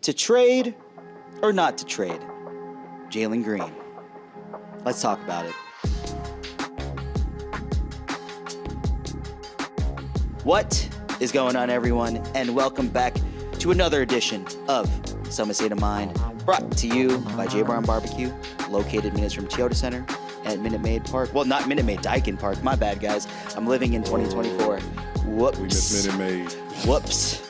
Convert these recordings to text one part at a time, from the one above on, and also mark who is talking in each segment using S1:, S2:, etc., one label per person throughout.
S1: To trade or not to trade? Jalen Green. Let's talk about it. What is going on, everyone? And welcome back to another edition of Some State of Mind, brought to you by J Brown Barbecue, located minutes from Toyota Center at Minute Maid Park. Well, not Minute Maid, Daikin Park. My bad, guys. I'm living in 2024. Whoops.
S2: We miss Minute Maid.
S1: Whoops.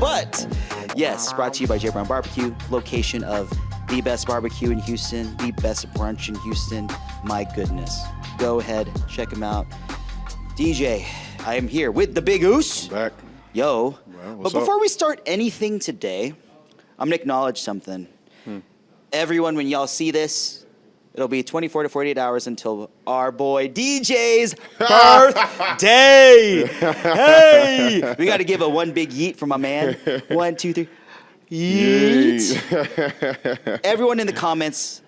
S1: But, yes, brought to you by J Brown Barbecue, location of the best barbecue in Houston, the best brunch in Houston. My goodness. Go ahead, check them out. DJ, I am here with the Big Oos.
S2: Back.
S1: Yo.
S2: Well,
S1: but before we start anything today, I'm going to acknowledge something. Everyone, when y'all see this, it'll be 24 to 48 hours until our boy DJ's birthday. Hey! We got to give a one big yeet for my man. 1, 2, 3. Yeet. Everyone in the comments,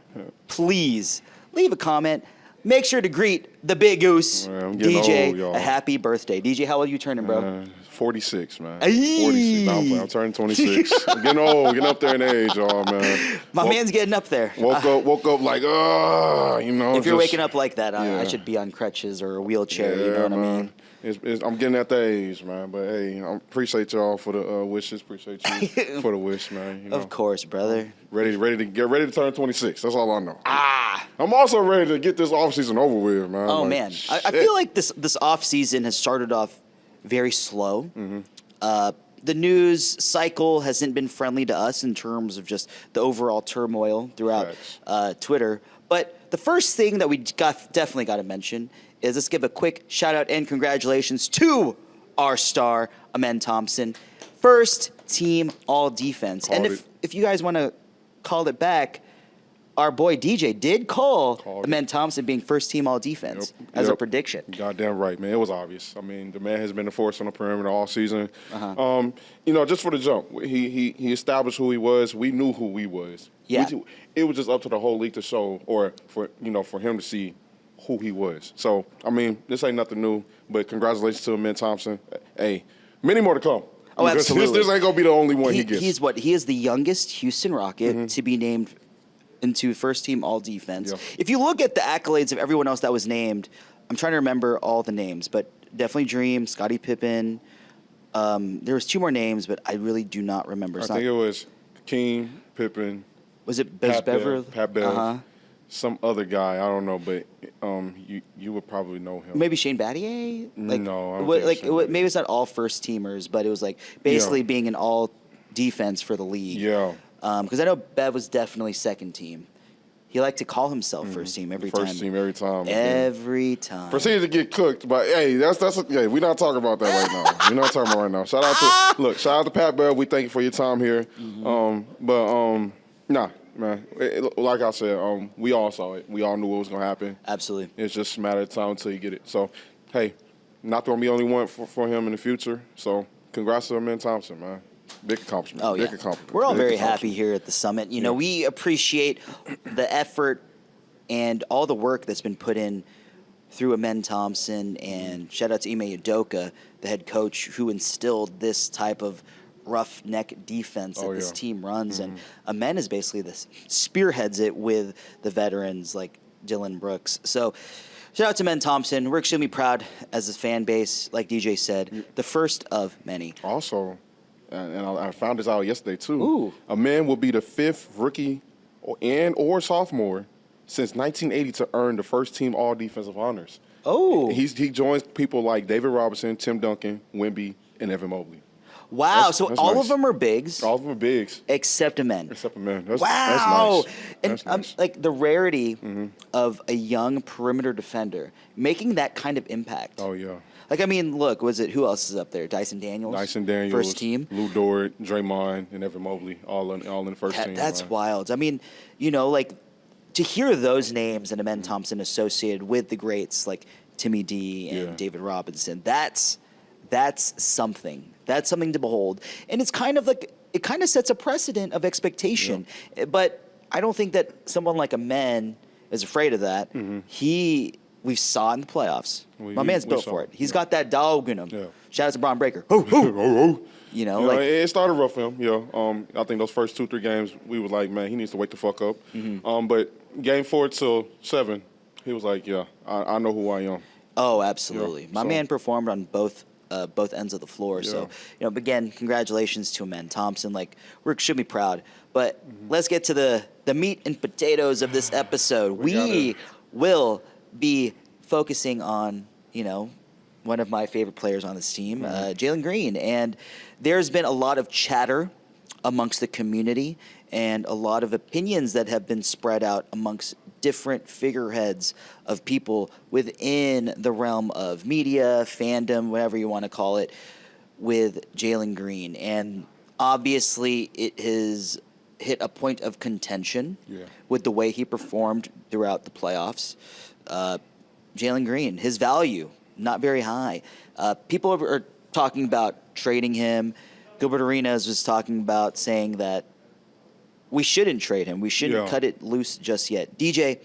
S1: please leave a comment. Make sure to greet the Big Goose, DJ,
S2: old,
S1: a happy birthday. DJ, how old are you turning, bro?
S2: 46, man.
S1: 46.
S2: No, I'm turning 26. I'm getting old, getting up there in age, y'all, man.
S1: My man's getting up there.
S2: Woke up like, you know.
S1: If you're waking up like that, I should be on crutches or a wheelchair, you know what I mean?
S2: I'm getting at that age, man. But, hey, I appreciate y'all for the wishes. Appreciate you for the wish, man. You know,
S1: of course, brother.
S2: Ready to turn 26. That's all I know. I'm also ready to get this offseason over with, man.
S1: Oh,
S2: like,
S1: man. I feel like this offseason has started off very slow.
S2: Mm-hmm.
S1: The news cycle hasn't been friendly to us in terms of just the overall turmoil throughout Twitter. But the first thing that we definitely got to mention is let's give a quick shout out and congratulations to our star, Amen Thompson. First team all defense. And if you guys want to call it back, our boy DJ did call Amen Thompson being first team all defense as a prediction.
S2: Goddamn right, man. It was obvious. I mean, the man has been a force on the perimeter all season. You know, just for the jump, he established who he was. We knew who he was.
S1: Yeah.
S2: It was just up to the whole league to show, or for him to see who he was. So, I mean, this ain't nothing new, but congratulations to Amen Thompson. Hey, many more to come.
S1: Oh, absolutely.
S2: This ain't going to be the only one he gets.
S1: He is the youngest Houston Rocket to be named into first team all defense.
S2: Yeah.
S1: If you look at the accolades of everyone else that was named, I'm trying to remember all the names, but definitely Dream, Scottie Pippen. There was 2 more names, but I really do not remember.
S2: I think it was King, Pippen.
S1: Was it Beverly?
S2: Pat Bev. Some other guy, I don't know, but you would probably know him.
S1: Maybe Shane Battier?
S2: No, I don't think
S1: maybe it's not all first teamers, but it was like basically being an all defense for the league.
S2: Yeah.
S1: Because I know Bev was definitely second team. He liked to call himself first team every time.
S2: First team every time.
S1: Every time.
S2: Proceeded to get cooked, but hey, that's we're not talking about that right now. We're not talking about right now. Shout out to Pat Bev. We thank you for your time here. Nah, man. Like I said, we all saw it. We all knew what was gonna happen.
S1: Absolutely.
S2: It's just a matter of time until you get it. So, hey, not gonna be the only one for him in the future. So, congrats to Amen Thompson, man. Big accomplishment.
S1: Oh, yeah.
S2: Big accomplishment.
S1: We're all very happy here at the summit. You know, we appreciate the effort and all the work that's been put in through Amen Thompson, and shout out to Ime Udoka, the head coach, who instilled this type of roughneck defense that this team runs. And Amen is basically spearheads it with the veterans like Dylan Brooks. So shout out to Amen Thompson. We're extremely proud as a fan base, like DJ said, the first of many.
S2: Also, and I found this out yesterday too.
S1: Ooh.
S2: Amen will be the 5th rookie or sophomore since 1980 to earn the first team all defensive honors.
S1: Oh.
S2: He joins people like David Robinson, Tim Duncan, Wemby, and Evan Mobley.
S1: Wow.
S2: That's
S1: all
S2: nice.
S1: of them are bigs.
S2: All of them are bigs.
S1: Except Amen.
S2: That's,
S1: wow.
S2: That's nice.
S1: And like the rarity of a young perimeter defender making that kind of impact.
S2: Oh, yeah.
S1: Like, I mean, look, who else is up there? Dyson Daniels? First team.
S2: Lou Dort, Draymond, and Evan Mobley, all in the first team.
S1: That's wild. I mean, you know, like, to hear those names and Amen Thompson associated with the greats like Timmy D and David Robinson, that's something. That's something to behold. And it's kind of like, it kind of sets a precedent of expectation. Yeah. But I don't think that someone like Amen is afraid of that. He we saw in the playoffs. My
S2: We
S1: man's built
S2: saw
S1: for
S2: it.
S1: it. He's got that dog in him.
S2: Yeah.
S1: Shout out to Braun Breaker. Hoo, hoo. You know, like
S2: it started rough for him. I think those first 2-3 games, we were like, man, he needs to wake the fuck up. But game 4 till 7, he was like, yeah, I know who I am.
S1: oh, absolutely.
S2: Yeah,
S1: My
S2: so-
S1: man performed on both ends of the floor.
S2: Yeah.
S1: So, but again, congratulations to Amen Thompson. Like, we should be proud. But let's get to the meat and potatoes of this episode. We will be focusing on, one of my favorite players on this team, Jalen Green. And there's been a lot of chatter amongst the community and a lot of opinions that have been spread out amongst different figureheads of people within the realm of media, fandom, whatever you want to call it, with Jalen Green. And obviously it has hit a point of contention with the way he performed throughout the playoffs. Jalen Green, his value, not very high. People are talking about trading him. Gilbert Arenas was talking about saying that we shouldn't trade him. We shouldn't cut it loose just yet. DJ,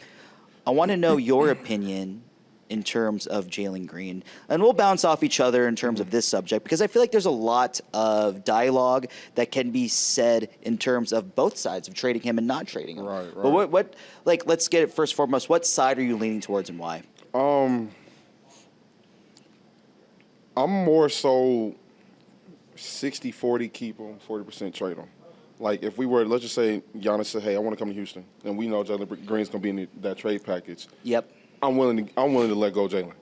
S1: I want to know your opinion in terms of Jalen Green. And we'll bounce off each other in terms of this subject because I feel like there's a lot of dialogue that can be said in terms of both sides of trading him and not trading him.
S2: Right.
S1: But what let's get it first and foremost. What side are you leaning towards and why?
S2: I'm more so 60-40 keep him, 40% trade him. Like, if we were, let's just say Giannis said, hey, I want to come to Houston, and we know Jalen Green's going to be in that trade package.
S1: Yep.
S2: I'm willing to let go of Jalen.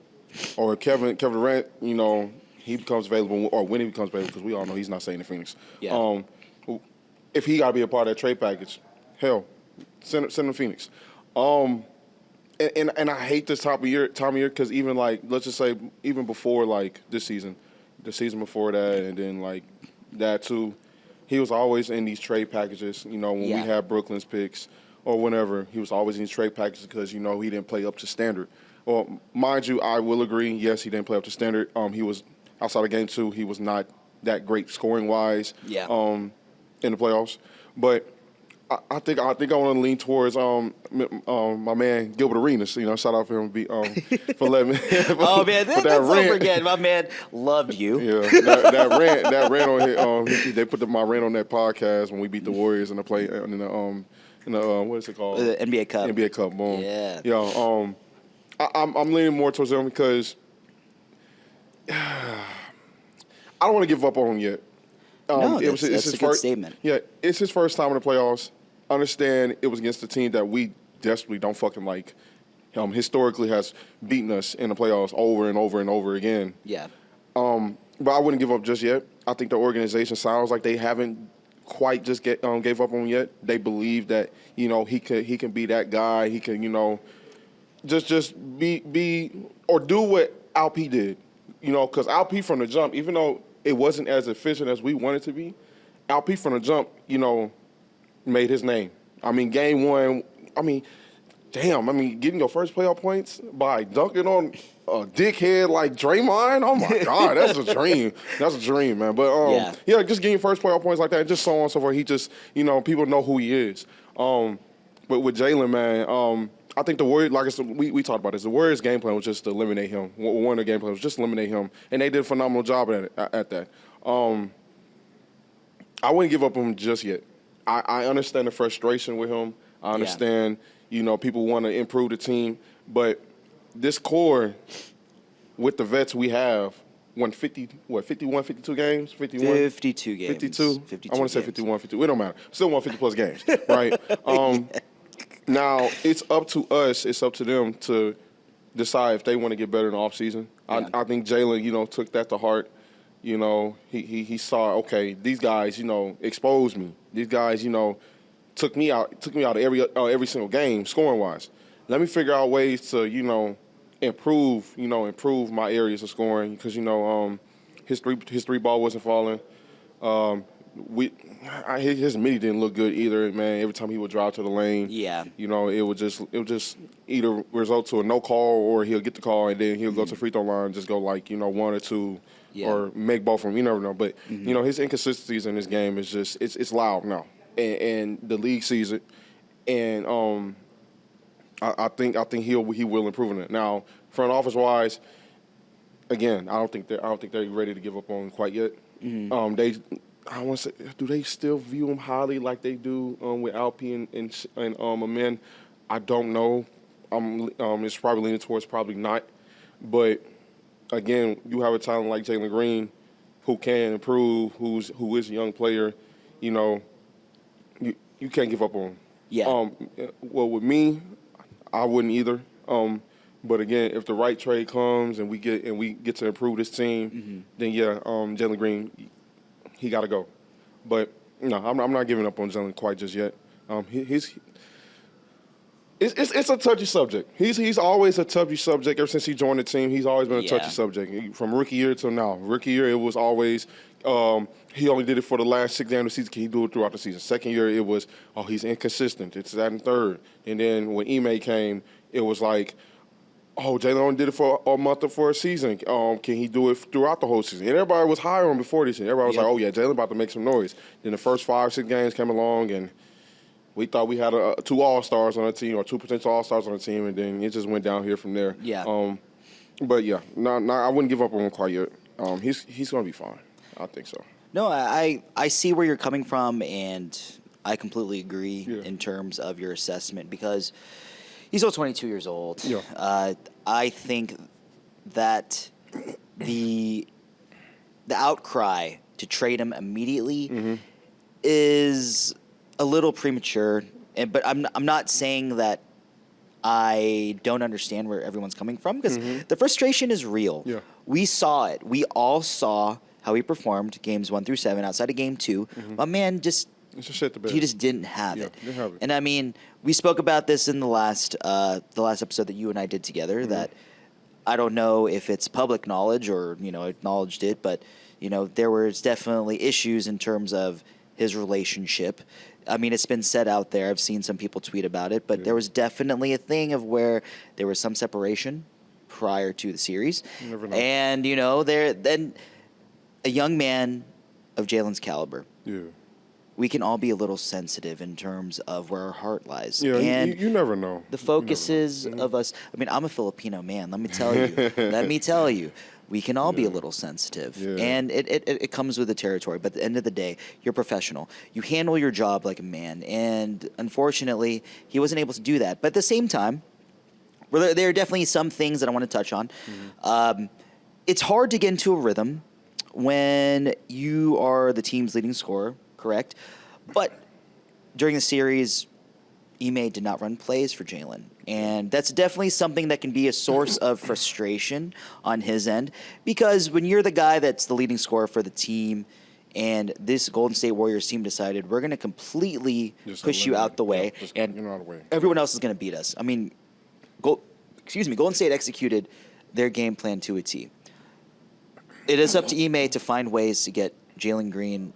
S2: Or Kevin Durant, he becomes available, or when he becomes available, because we all know he's not staying in Phoenix.
S1: Yeah.
S2: If he got to be a part of that trade package, hell, send him to Phoenix. And I hate this time of year because even let's just say even before this season, the season before that, and then that too, he was always in these trade packages. When we had Brooklyn's picks or whenever, he was always in these trade packages because he didn't play up to standard. Well, mind you, I will agree. Yes, he didn't play up to standard. He was outside of game 2. He was not that great scoring wise.
S1: Yeah.
S2: In the playoffs, but. I think I want to lean towards my man Gilbert Arenas. Shout out for him for letting me.
S1: Oh man, that's over again. My man loved you.
S2: Yeah, that rant on his. They put my rant on that podcast when we beat the Warriors in the play in the what is it called?
S1: The NBA Cup.
S2: NBA Cup. Boom.
S1: Yeah.
S2: Yeah. I'm leaning more towards him because I don't want to give up on him yet.
S1: No, that's
S2: his
S1: a good
S2: first
S1: statement.
S2: Yeah, it's his first time in the playoffs. Understand it was against a team that we desperately don't fucking like. Historically has beaten us in the playoffs over and over and over again.
S1: Yeah.
S2: But I wouldn't give up just yet. I think the organization sounds like they haven't quite just gave up on him yet. They believe that he can be that guy. He can just be or do what Alp did. Because Alp from the jump, even though it wasn't as efficient as we wanted to be, Alp from the jump, made his name. I mean, game 1, getting your first playoff points by dunking on a dickhead like Draymond, oh my God, that's a dream. That's a dream, man. But, just getting first playoff points like that, just so on and so forth, he just, people know who he is. But with Jalen, man, I think the Warriors, like I said, we talked about this, the Warriors' game plan was just to eliminate him. One of the game plans was just to eliminate him, and they did a phenomenal job at that. I wouldn't give up on him just yet. I understand the frustration with him. I understand, people want to improve the team. But this core, with the vets we have, won 51, 52 games? 51?
S1: 52 games.
S2: 52?
S1: 52
S2: I want to say
S1: games.
S2: 51, 52. It don't matter. Still won 50-plus games, right? Now, it's up to us, it's up to them to decide if they want to get better in the offseason.
S1: Yeah.
S2: I think Jalen, took that to heart. He saw, okay, these guys, exposed me. These guys, took me out of every single game, scoring wise. Let me figure out ways to, improve my areas of scoring because his three ball wasn't falling. His midi didn't look good either, man. Every time he would drive to the lane, it would just either result to a no call or he'll get the call and then he'll go to the free throw line and just go 1 or 2 or make both of them. You never know, but his inconsistencies in this game is just it's loud now, and the league sees it, and I think he will improve on it. Now, front office wise, again, I don't think they're ready to give up on him quite yet. I want to say, do they still view him highly like they do with Alpi and Amen? I don't know. It's probably leaning towards probably not. But again, you have a talent like Jalen Green, who can improve, who is a young player. You know, you can't give up on him.
S1: Yeah.
S2: Well, with me, I wouldn't either. But again, if the right trade comes and we get to improve this team, then yeah, Jalen Green, he got to go. But no, I'm not giving up on Jalen quite just yet. It's a touchy subject. He's always a touchy subject. Ever since he joined the team, he's always been a touchy subject. From rookie year till now. Rookie year, it was always he only did it for the last 6 games of the season. Can he do it throughout the season? Second year, it was, he's inconsistent. It's that and third. And then when Ime came, it was like, Jalen only did it for a month or for a season. Can he do it throughout the whole season? And everybody was high on him before this season. Everybody was like, Jalen about to make some noise. Then the first 5-6 games came along, and we thought we had 2 All-Stars on the team or 2 potential All-Stars on the team, and then it just went down here from there.
S1: Yeah.
S2: But yeah, no, I wouldn't give up on him quite yet. He's going to be fine. I think so.
S1: No, I see where you're coming from, and I completely agree in terms of your assessment because he's only 22 years old.
S2: Yeah.
S1: I think that the outcry to trade him immediately is a little premature. But I'm not saying that I don't understand where everyone's coming from because the frustration is real.
S2: Yeah.
S1: We saw it. We all saw how he performed games 1 through 7 outside of game 2. My man just
S2: shit the bed.
S1: he just didn't have it.
S2: Didn't have it.
S1: And I mean, we spoke about this in the last episode that you and I did together. That I don't know if it's public knowledge or acknowledged it, but there was definitely issues in terms of his relationship. I mean, it's been said out there. I've seen some people tweet about it, but there was definitely a thing of where there was some separation prior to the series.
S2: You never know.
S1: And then a young man of Jalen's caliber.
S2: Yeah.
S1: We can all be a little sensitive in terms of where our heart lies.
S2: Yeah,
S1: and
S2: you never know.
S1: the focuses of us. I mean, I'm a Filipino man. Let me tell you. We can all be a little sensitive.
S2: Yeah.
S1: And it comes with the territory. But at the end of the day, you're professional. You handle your job like a man. And unfortunately, he wasn't able to do that. But at the same time, there are definitely some things that I want to touch on. It's hard to get into a rhythm when you are the team's leading scorer, correct? But during the series, Ime did not run plays for Jalen. And that's definitely something that can be a source of frustration on his end. Because when you're the guy that's the leading scorer for the team and this Golden State Warriors team decided we're going to completely push you out the way and everyone else is going to beat us. I mean, Golden State executed their game plan to a T. It is up to Ime to find ways to get Jalen Green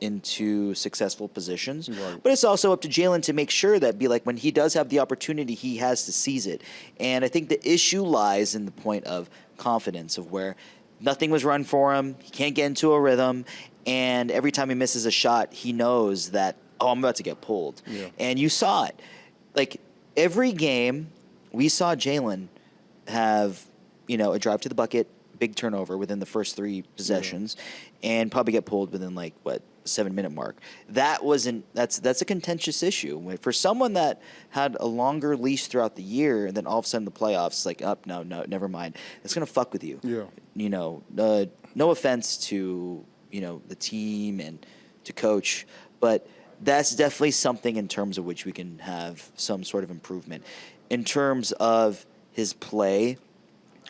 S1: into successful positions.
S2: Right.
S1: But it's also up to Jalen to make sure that when he does have the opportunity, he has to seize it. And I think the issue lies in the point of confidence of where nothing was run for him. He can't get into a rhythm. And every time he misses a shot, he knows that, I'm about to get pulled.
S2: Yeah.
S1: And you saw it. Like every game, we saw Jalen have, a drive to the bucket, big turnover within the first 3 possessions, and probably get pulled within 7-minute mark. That's a contentious issue for someone that had a longer leash throughout the year, and then all of a sudden the playoffs no, never mind. It's gonna fuck with you.
S2: Yeah.
S1: No offense to the team and to coach, but that's definitely something in terms of which we can have some sort of improvement. In terms of his play,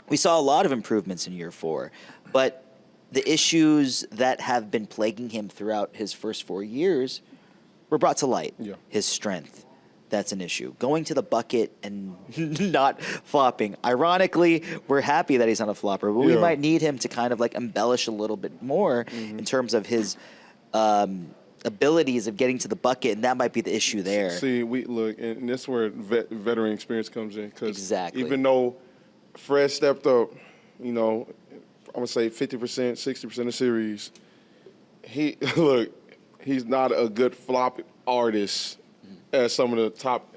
S1: we saw a lot of improvements in year 4, but the issues that have been plaguing him throughout his first 4 years were brought to light.
S2: Yeah.
S1: His strength, that's an issue. Going to the bucket and not flopping. Ironically, we're happy that he's not a flopper, but we might need him to kind of embellish a little bit more in terms of his abilities of getting to the bucket, and that might be the issue there.
S2: See, we look, and that's where veteran experience comes in. Cause even though Fred stepped up, I'm going to say 50%, 60% of the series, he's not a good flop artist as some of the top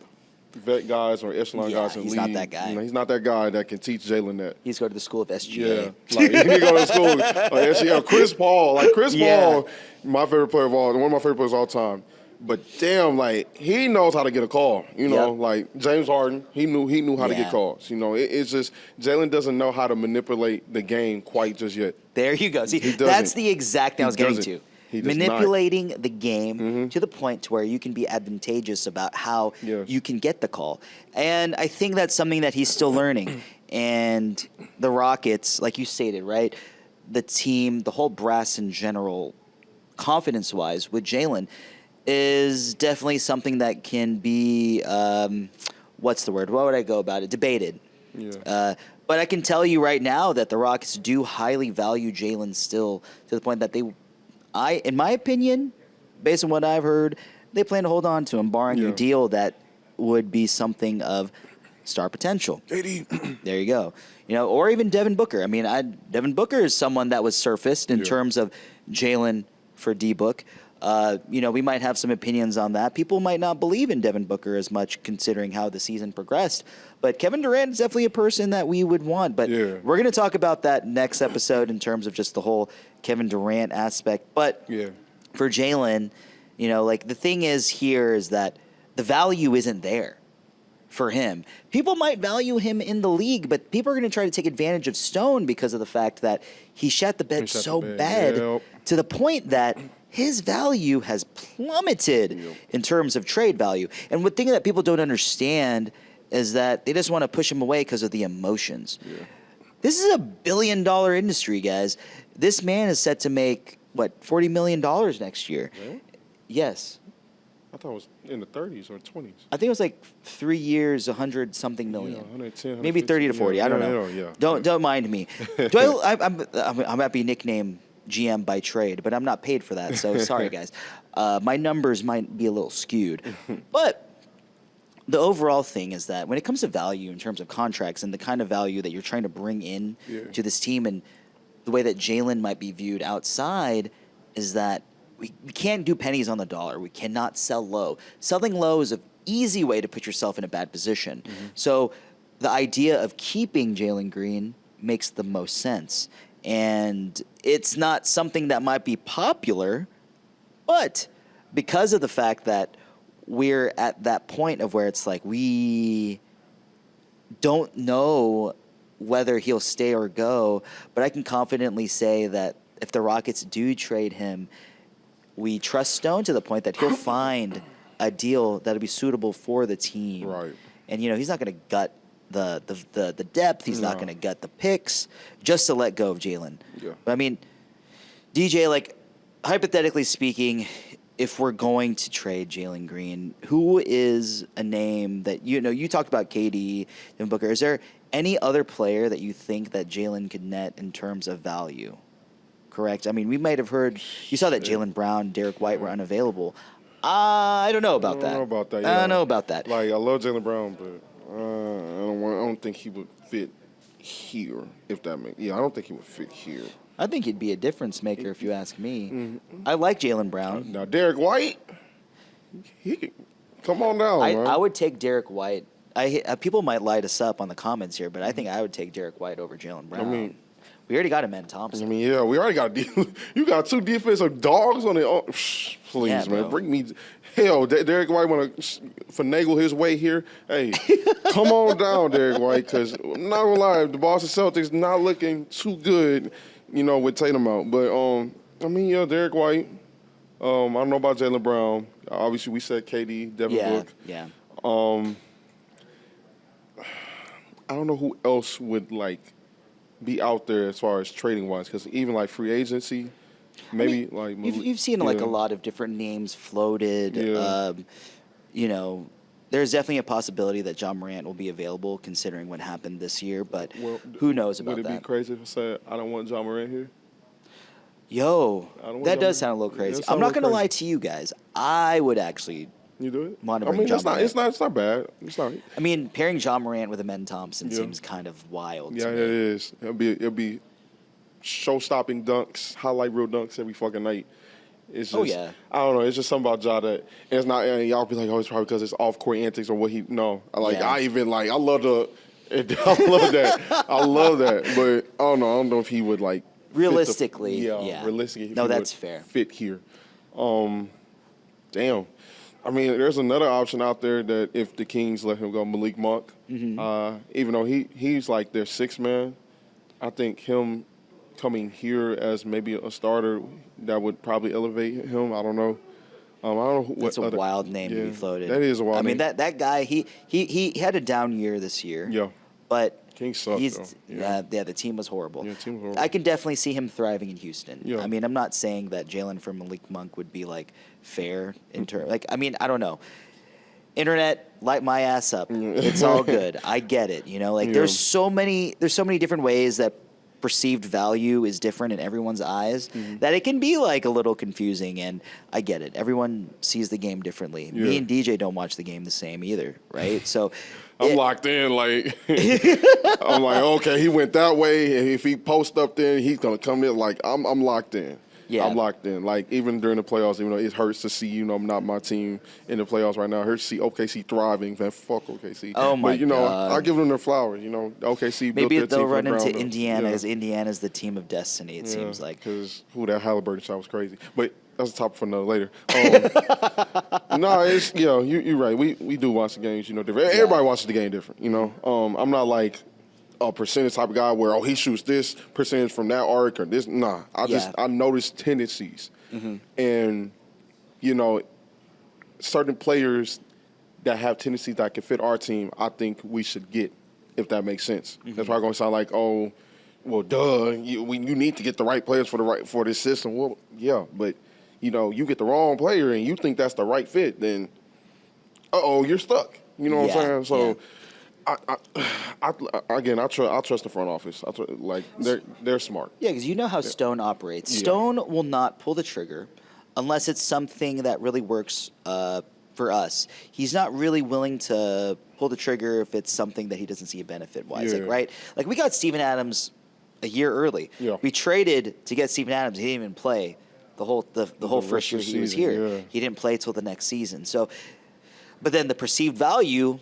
S2: vet guys or echelon guys in the
S1: he's
S2: league.
S1: not that guy.
S2: You know, he's not that guy that can teach Jalen that.
S1: He's going to the school of
S2: Yeah,
S1: SGA.
S2: like he go to school. Like SGA, Chris Paul, Paul, my favorite player of all, one of my favorite players of all time. But damn, like he knows how to get a call. You know, like James Harden, he knew how to get calls. You know, it's just Jalen doesn't know how to manipulate the game quite just yet.
S1: There you go. See, that's the exact thing I was getting to. Manipulating the game to the point to where you can be advantageous about how you can get the call. And I think that's something that he's still learning. And the Rockets, like you stated, right, the team, the whole brass in general, confidence-wise with Jalen, is definitely something that can be, what's the word? What would I go about it? Debated.
S2: Yeah.
S1: But I can tell you right now that the Rockets do highly value Jalen still to the point that in my opinion, based on what I've heard, they plan to hold on to him, barring a deal that would be something of star potential.
S2: KD.
S1: There you go. You know, or even Devin Booker. I mean, Devin Booker is someone that was surfaced in terms of Jalen for D-Book. You know, we might have some opinions on that. People might not believe in Devin Booker as much considering how the season progressed. But Kevin Durant is definitely a person that we would want. But we're going to talk about that next episode in terms of just the whole Kevin Durant aspect. But for Jalen, you know, like the thing is here is that the value isn't there for him. People might value him in the league, but people are going to try to take advantage of Stone because of the fact that he shot the bed so bad to the point that his value has plummeted in terms of trade value. And one thing that people don't understand is that they just want to push him away because of the emotions. This is $1 billion industry, guys. This man is set to make, what, $40 million next year.
S2: Really?
S1: Yes.
S2: I thought it was in the 30s or 20s.
S1: I think it was like 3 years, 100-something million.
S2: 110,
S1: maybe 30 to 40. I don't know. Don't mind me. I might be nicknamed GM by trade, but I'm not paid for that. So sorry, guys. My numbers might be a little skewed. But the overall thing is that when it comes to value in terms of contracts and the kind of value that you're trying to bring in to this team and the way that Jalen might be viewed outside is that we can't do pennies on the dollar. We cannot sell low. Selling low is an easy way to put yourself in a bad position. So the idea of keeping Jalen Green makes the most sense. And it's not something that might be popular, but because of the fact that we're at that point of where it's like we don't know whether he'll stay or go, but I can confidently say that if the Rockets do trade him, we trust Stone to the point that he'll find a deal that'll be suitable for the team.
S2: Right.
S1: And, you know, he's not going to gut the depth. He's not going to gut the picks just to let go of Jalen.
S2: Yeah.
S1: But, I mean, DJ, like, hypothetically speaking, if we're going to trade Jalen Green, who is a name that, you know, you talked about KD, Devin Booker. Is there any other player that you think that Jalen could net in terms of value? Correct? I mean, we might have heard, you saw that Jaylen Brown, Derek White were unavailable. I don't know about that.
S2: I don't know about that.
S1: I don't know about that.
S2: Like, I love Jaylen Brown, but I don't think he would fit here, if that makes. Yeah, I don't think he would fit here.
S1: I think he'd be a difference maker if you ask me. I like Jaylen Brown.
S2: Now, Derek White, he can come on down, man.
S1: I would take Derek White. People might light us up on the comments here, but I think I would take Derek White over Jaylen Brown.
S2: I mean,
S1: we already got him in Thompson.
S2: I mean, yeah, we already got you got two defensive dogs on it. Oh, please, man, bring me. Hell, Derek White want to finagle his way here. Hey, come on down, Derek White, because I'm not gonna lie, the Boston Celtics not looking too good, you know, with Tatum out. But I mean, yeah, Derek White. I don't know about Jaylen Brown. Obviously, we said KD, Devin Book.
S1: Yeah.
S2: I don't know who else would like be out there as far as trading wise, because even like free agency, maybe like
S1: you've seen like a lot of different names floated.
S2: Yeah.
S1: You know, there's definitely a possibility that John Morant will be available considering what happened this year, but who knows about that?
S2: Would it be crazy if I said I don't want John Morant here?
S1: Yo, that does sound a little crazy. I'm not going to lie to you guys. I would actually.
S2: You do it?
S1: Want to bring John Morant.
S2: It's not bad. It's not.
S1: I mean, pairing John Morant with Amen Thompson seems kind of wild.
S2: Yeah,
S1: to me.
S2: it is. It'll be show-stopping dunks, highlight reel dunks every fucking night. It's just,
S1: Oh, yeah.
S2: I don't know. It's just something about Ja that it's not. And y'all be like, oh, it's probably because it's off court antics or what he. No, like
S1: Yeah.
S2: I even like I love the. I love that. I love that. But I don't know. I don't know if he would like
S1: Realistically,
S2: yeah. Realistically, if
S1: No,
S2: he
S1: that's
S2: would
S1: fair.
S2: Fit here. Damn. I mean, there's another option out there that if the Kings let him go, Malik Monk. Even though he's like their sixth man, I think him coming here as maybe a starter that would probably elevate him. I don't know. I don't know what
S1: That's a
S2: other,
S1: wild name to be floated.
S2: That is a wild
S1: I mean,
S2: name.
S1: that guy, he had a down year this year.
S2: Yeah.
S1: But
S2: Kings suck,
S1: he's
S2: though.
S1: the team was horrible.
S2: Yeah, team was horrible.
S1: I can definitely see him thriving in Houston.
S2: Yeah.
S1: I mean, I'm not saying that Jalen for Malik Monk would be like fair in terms. Like, I mean, I don't know. Internet, light my ass up. It's all good. I get it. You know, like there's so many different ways that perceived value is different in everyone's eyes that it can be like a little confusing, and I get it. Everyone sees the game differently. Me and DJ don't watch the game the same either, right? So
S2: I'm locked in. Like I'm like, okay, he went that way, and if he posts up there, he's gonna come in. Like I'm locked in.
S1: Yeah.
S2: I'm locked in. Like even during the playoffs, even though it hurts to see, not my team in the playoffs right now. It hurts to see OKC thriving. Man, fuck OKC.
S1: Oh my
S2: But
S1: God.
S2: I give them their flowers. OKC built
S1: maybe
S2: their
S1: they'll
S2: team from
S1: run
S2: the
S1: into
S2: ground up.
S1: Indiana,
S2: Yeah.
S1: because Indiana's the team of destiny. It seems like.
S2: Because that Halliburton shot was crazy. But that's a topic for another later. No, it's you're right. We do watch the games, different. Everybody watches the game different. I'm not like a percentage type of guy where he shoots this percentage from that arc or this. Nah, I notice tendencies, and certain players that have tendencies that can fit our team. I think we should get, if that makes sense. That's probably gonna sound like, oh, well, duh. You need to get the right players for this system. Well, yeah, but you get the wrong player and you think that's the right fit, then you're stuck. You know what I'm saying? So. I trust the front office. They're smart.
S1: Yeah, because you know how Stone operates. Stone will not pull the trigger unless it's something that really works for us. He's not really willing to pull the trigger if it's something that he doesn't see a benefit-wise.
S2: Yeah.
S1: Right? Like, we got Steven Adams a year early.
S2: Yeah.
S1: We traded to get Steven Adams. He didn't even play the whole first year he was here.
S2: Yeah.
S1: He didn't play till the next season. So, but then the perceived value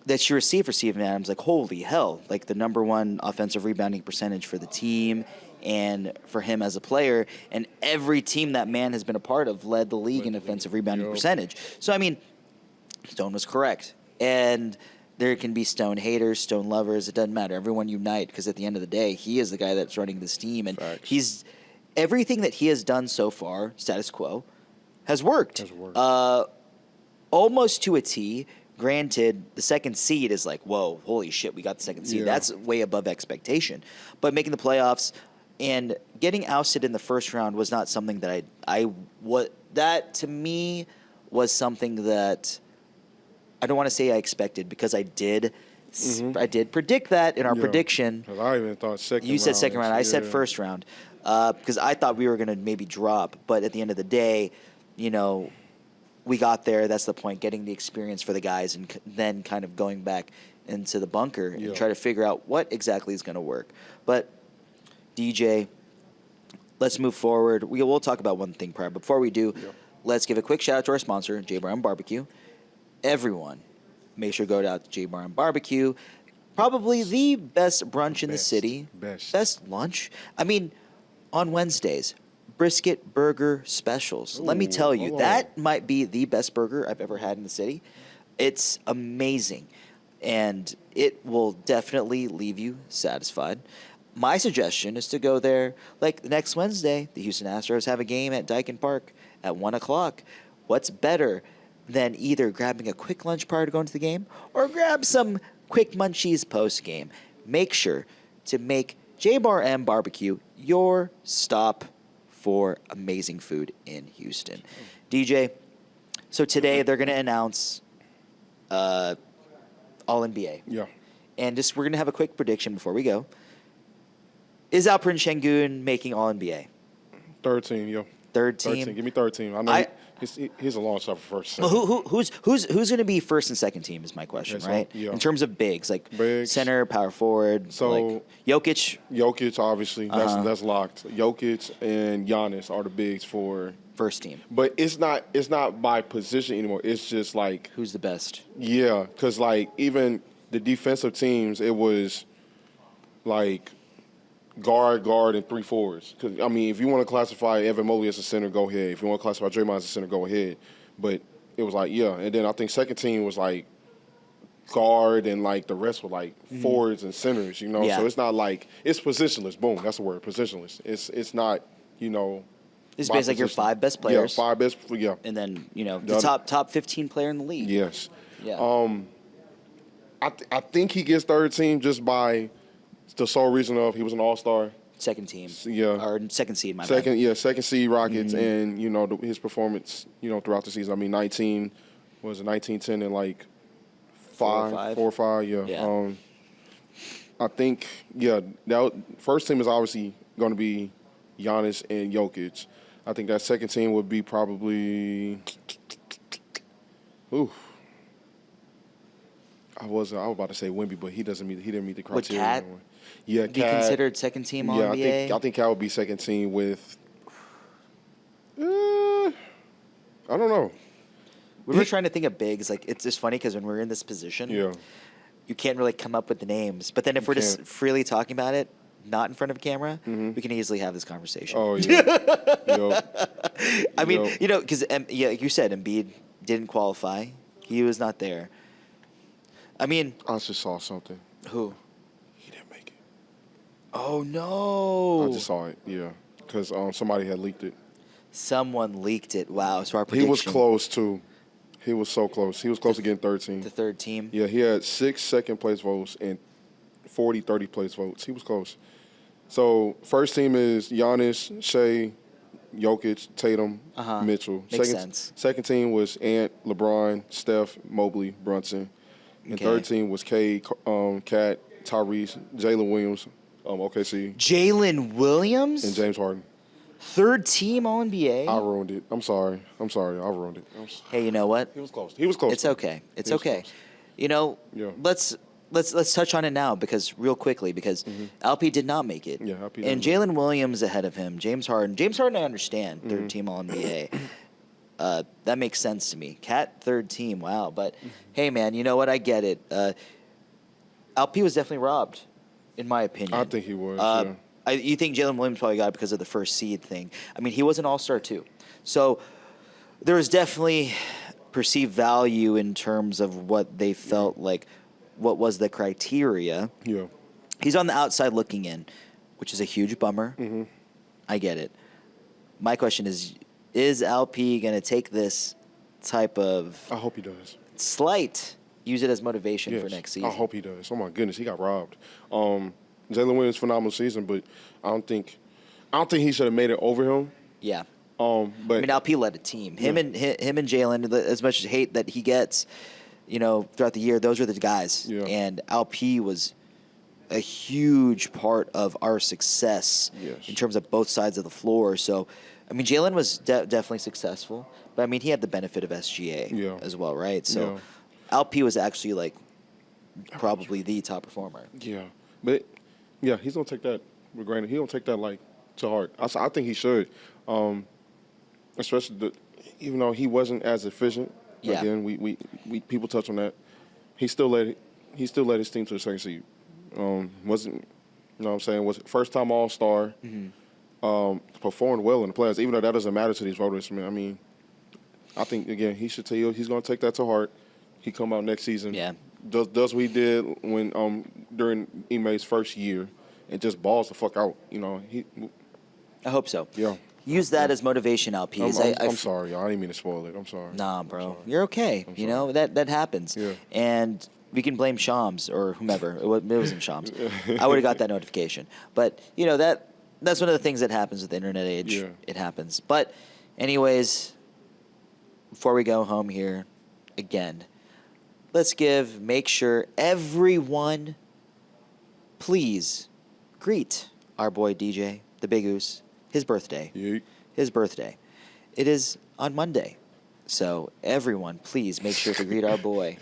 S1: that you receive for Steven Adams, like, holy hell, like the number one offensive rebounding percentage for the team and for him as a player, and every team that man has been a part of led the league in offensive rebounding percentage. So, I mean, Stone was correct. And there can be Stone haters, Stone lovers, it doesn't matter. Everyone unite, because at the end of the day, he is the guy that's running this team, and everything that he has done so far, status quo, has worked. Almost to a T. Granted, the second seed is like, whoa, holy shit, we got the second seed.
S2: Yeah.
S1: That's way above expectation. But making the playoffs and getting ousted in the first round was not something that that to me was something that I don't want to say I expected, because I did predict that in our prediction.
S2: Because I even thought second round.
S1: You said second round. I said first round, because I thought we were going to maybe drop. But at the end of the day, we got there. That's the point, getting the experience for the guys, and then kind of going back into the bunker and try to figure out what exactly is going to work. But, DJ, let's move forward. We'll talk about one thing prior. Before we do, let's give a quick shout-out to our sponsor, J Bar and Barbecue. Everyone, make sure to go out to J Bar and Barbecue. Probably the best brunch in the city. Best lunch. I mean, on Wednesdays, brisket burger specials. Let me tell you, that might be the best burger I've ever had in the city. It's amazing, and it will definitely leave you satisfied. My suggestion is to go there like the next Wednesday. The Houston Astros have a game at Dyken Park at 1 o'clock. What's better than either grabbing a quick lunch prior to going to the game or grab some quick munchies post-game? Make sure to make J Bar and Barbecue your stop for amazing food in Houston. DJ, so today they're going to announce All-NBA.
S2: Yeah.
S1: And we're going to have a quick prediction before we go. Is Alperen Şengün making All-NBA?
S2: Third team, yo.
S1: Third team?
S2: Give me third team. I know he's a long shot for first.
S1: Well, who's going to be first and second team is my question, right?
S2: Yeah.
S1: In terms of bigs, like
S2: bigs,
S1: center, power forward,
S2: so
S1: like Jokic.
S2: Jokic, obviously, that's locked. Jokic and Giannis are the bigs for
S1: First team.
S2: But it's not by position anymore. It's just like,
S1: Who's the best?
S2: yeah, because like even the defensive teams, it was like guard, and 3 forwards. Because I mean, if you want to classify Evan Mobley as a center, go ahead. If you want to classify Draymond as a center, go ahead. But it was like, yeah. And then I think second team was like guard, and like the rest were like forwards and centers. You know,
S1: Yeah.
S2: so it's not like it's positionless. Boom, that's the word, positionless. It's not, you know.
S1: This is
S2: by
S1: basically like your
S2: position.
S1: 5 best players.
S2: Yeah, 5 best. Yeah.
S1: And then, you know,
S2: The
S1: the
S2: other-
S1: top 15 player in the league.
S2: Yes.
S1: Yeah.
S2: I think he gets third team just by the sole reason of he was an All-Star.
S1: Second team.
S2: Yeah.
S1: Or second seed, my
S2: Second,
S1: bad.
S2: yeah, second seed Rockets, and you know his performance, you know, throughout the season. I mean, 19 was it 19-10 and like 4 or 5, yeah.
S1: Yeah.
S2: I think that first team is obviously going to be Giannis and Jokic. I think that second team would be probably, I was about to say Wemby, but he didn't meet the
S1: Would
S2: criteria.
S1: Cat
S2: Yeah,
S1: be
S2: Cat.
S1: considered second team All
S2: Yeah,
S1: NBA?
S2: I think Cal would be second team with. I don't know.
S1: We were trying to think of bigs. Like, it's just funny because when we're in this position,
S2: Yeah,
S1: you can't really come up with the names. But then if we're just
S2: can't.
S1: freely talking about it, not in front of a camera, we can easily have this conversation.
S2: Oh yeah. Yup.
S1: I mean,
S2: Yup.
S1: you know, because yeah, like you said, Embiid didn't qualify. He was not there. I mean,
S2: I just saw something.
S1: who?
S2: He didn't make it.
S1: Oh no!
S2: I just saw it. Yeah, because somebody had leaked it.
S1: Someone leaked it. Wow. So our prediction.
S2: He was close too. He was so close. He was close to getting third team.
S1: The third team.
S2: Yeah, he had 6 second place votes and 40 30 place votes. He was close. So first team is Giannis, Shea, Jokic, Tatum, Mitchell.
S1: Makes sense.
S2: Second team was Ant, LeBron, Steph, Mobley, Brunson. And
S1: Okay.
S2: third team was Kat, Tyrese, Jalen Williams, OKC,
S1: Jalen Williams.
S2: and James Harden.
S1: Third team All NBA.
S2: I ruined it. I'm sorry. I ruined it.
S1: Hey, you know what?
S2: He was close. He was close.
S1: It's okay. It's
S2: He was
S1: okay.
S2: close.
S1: You know,
S2: Yeah.
S1: let's touch on it now because Alp did not make it.
S2: Yeah, Alp
S1: and
S2: didn't
S1: Jalen Williams ahead of him. James Harden, I understand. Third team All NBA. That makes sense to me. Cat third team. Wow. But hey, man, you know what? I get it. Alp was definitely robbed, in my opinion.
S2: I think he was. Yeah.
S1: You think Jalen Williams probably got it because of the first seed thing. I mean, he was an all-star too. So there was definitely perceived value in terms of what they felt like, what was the criteria.
S2: Yeah.
S1: He's on the outside looking in, which is a huge bummer. I get it. My question is LP going to take this type of
S2: I hope he does.
S1: slight, use it as motivation for
S2: Yes,
S1: next season?
S2: I hope he does. Oh my goodness, he got robbed. Jalen Williams phenomenal season, but I don't think he should have made it over him.
S1: Yeah.
S2: But
S1: I mean, LP led a team. Him and Jalen, as much as hate that he gets, you know, throughout the year, those are the guys.
S2: Yeah.
S1: And LP was a huge part of our success
S2: Yes.
S1: in terms of both sides of the floor. So, I mean, Jalen was definitely successful, but I mean, he had the benefit of SGA
S2: Yeah.
S1: as well, right? So,
S2: Yeah.
S1: LP was actually like probably the top performer.
S2: yeah, but yeah, he's gonna take that for granted. He don't take that like to heart. I think he should, especially even though he wasn't as efficient.
S1: Yeah.
S2: Again, we people touch on that. He still led his team to the second seed. Wasn't, you know what I'm saying, was first time All-Star. Performed well in the playoffs, even though that doesn't matter to these voters. I mean, I think again he's going to take that to heart. He come out next season.
S1: Yeah.
S2: Does what he did when during Ime's first year, and just balls the fuck out. You know
S1: I hope so.
S2: Yeah.
S1: Use that as motivation, LP.
S2: I'm sorry, y'all. I didn't mean to spoil it. I'm sorry.
S1: Nah,
S2: I'm
S1: bro.
S2: sorry.
S1: You're okay.
S2: I'm
S1: You
S2: sorry.
S1: know, that happens.
S2: Yeah.
S1: And we can blame Shams or whomever. It wasn't Shams. I would have got that notification. But, you know, that's one of the things that happens with the internet age.
S2: Yeah.
S1: It happens. But anyways, before we go home here, again, let's make sure everyone, please greet our boy DJ, the Big Goose, his birthday.
S2: Yeah.
S1: His birthday. It is on Monday. So everyone, please make sure to greet our boy.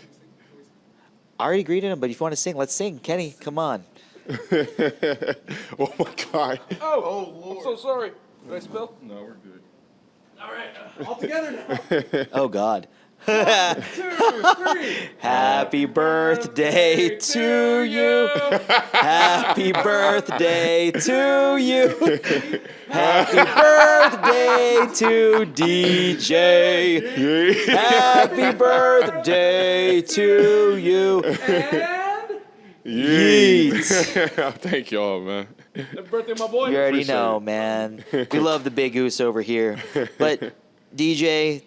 S1: I already greeted him, but if you want to sing, let's sing. Kenny, come on.
S2: Oh my God.
S3: Oh, Lord. I'm so sorry. Did I spill?
S2: No, we're good.
S3: All right, all together now.
S1: Oh, God.
S3: 1, 2, 3.
S1: Happy birthday to you. Happy birthday to you. Happy birthday to DJ. Happy birthday to you.
S3: And
S1: Yeet.
S2: Thank y'all, man.
S3: happy birthday, my boy.
S1: You already
S2: Appreciate
S1: know,
S2: it.
S1: man. We love the big goose over here. But, DJ,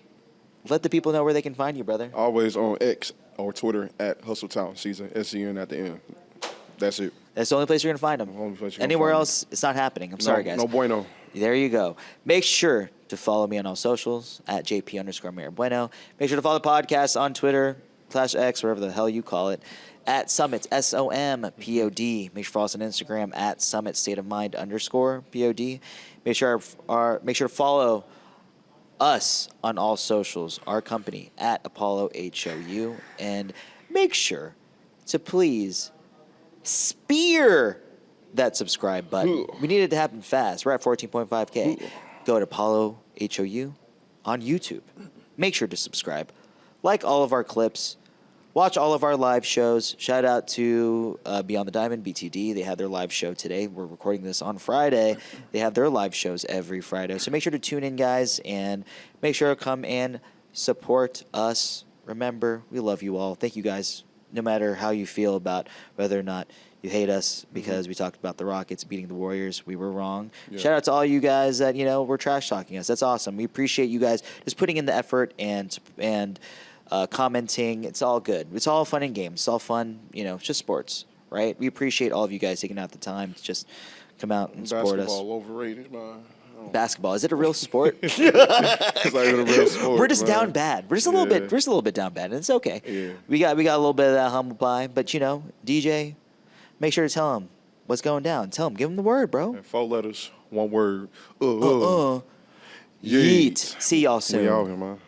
S1: let the people know where they can find you, brother.
S2: Always on X or Twitter at Hustle Town Season, SCN at the end. That's it.
S1: That's the only place you're going to find them.
S2: Only place you're gonna
S1: Anywhere
S2: find
S1: else, it's not happening. I'm sorry, guys.
S2: No bueno.
S1: There you go. Make sure to follow me on all socials at JP_Mayor Make sure to follow the podcast on Twitter /X, wherever the hell you call it, at Summits, SOMPOD. Make sure to follow us on Instagram at Summit State of Mind _POD. Make sure to follow us on all socials, our company at Apollo HOU, and make sure to please spear that subscribe button.
S2: Ooh.
S1: We need it to happen fast. We're at 14.5K. Go to Apollo HOU on YouTube. Make sure to subscribe. Like all of our clips. Watch all of our live shows. Shout out to Beyond the Diamond, BTD. They had their live show today. We're recording this on Friday. They have their live shows every Friday. So make sure to tune in, guys, and make sure to come and support us. Remember, we love you all. Thank you, guys, no matter how you feel about whether or not you hate us because we talked about the Rockets beating the Warriors. We were wrong.
S2: Yeah.
S1: Shout out to all you guys that, were trash talking us. That's awesome. We appreciate you guys just putting in the effort and commenting. It's all good. It's all fun and games. It's all fun. It's just sports, right? We appreciate all of you guys taking out the time to just come out and support us.
S2: Basketball overrated, man.
S1: Basketball, is it a real sport?
S2: It's not even a real sport.
S1: We're just
S2: man.
S1: down bad. We're just a little bit. We're just a little bit down bad, and it's okay.
S2: Yeah.
S1: We got a little bit of that humble pie, but DJ, make sure to tell him what's going down. Tell him, give him the word, bro.
S2: And 4 letters, 1 word.
S1: Yeet. See y'all soon.
S2: We out here, man.